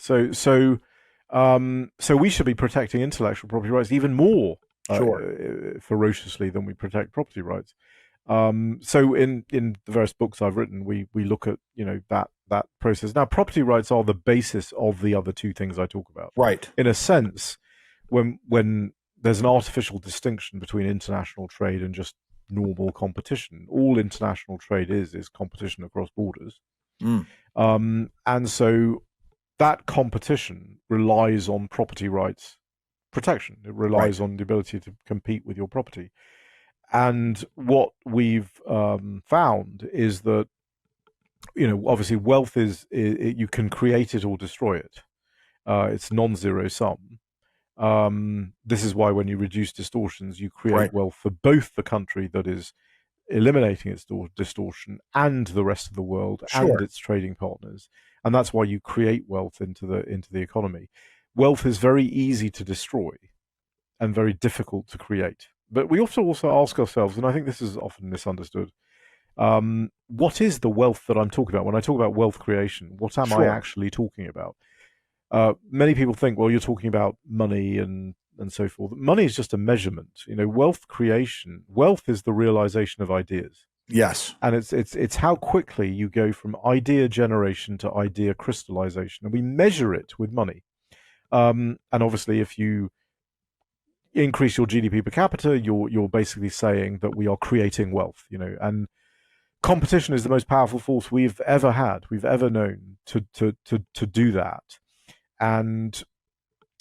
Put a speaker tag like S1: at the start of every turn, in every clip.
S1: So we should be protecting intellectual property rights even more
S2: Sure.
S1: ferociously than we protect property rights. So in the various books I've written, we look at that process. Now, property rights are the basis of the other two things I talk about.
S2: Right.
S1: In a sense, when there's an artificial distinction between international trade and just normal competition, all international trade is competition across borders.
S2: Mm.
S1: And so that competition relies on property rights protection. It relies
S2: Right.
S1: on the ability to compete with your property. And what we've found is that, obviously wealth you can create it or destroy it. It's non-zero sum. This is why when you reduce distortions, you create
S2: Right.
S1: wealth for both the country that is eliminating its distortion and the rest of the world and
S2: Sure.
S1: its trading partners. And that's why you create wealth into the economy. Wealth is very easy to destroy and very difficult to create. But we also ask ourselves, and I think this is often misunderstood, what is the wealth that I'm talking about? When I talk about wealth creation, what am I
S2: Sure.
S1: actually talking about? Many people think, well, you're talking about money and so forth. Money is just a measurement. Wealth creation, wealth is the realization of ideas,
S2: Yes.
S1: and it's how quickly you go from idea generation to idea crystallization, and we measure it with money. And obviously, if you increase your GDP per capita, you're basically saying that we are creating wealth. And competition is the most powerful force we've ever had, we've ever known to do that. And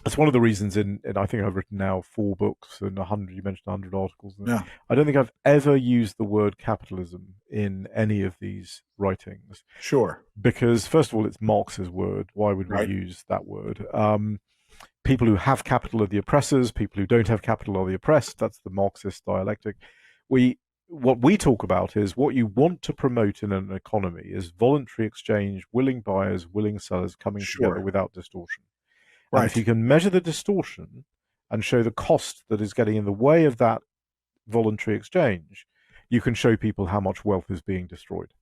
S1: it's one of the reasons and I think I've written now 4 books and 100, you mentioned 100 articles.
S2: Yeah.
S1: I don't think I've ever used the word capitalism in any of these writings
S2: Sure.
S1: because, first of all, it's Marx's word. Why would we
S2: Right.
S1: use that word? People who have capital are the oppressors. People who don't have capital are the oppressed. That's the Marxist dialectic. What we talk about is what you want to promote in an economy is voluntary exchange, willing buyers, willing sellers coming together
S2: Sure.
S1: without distortion. And if you
S2: Right.
S1: can measure the distortion and show the cost that is getting in the way of that voluntary exchange, you can show people how much wealth is being destroyed.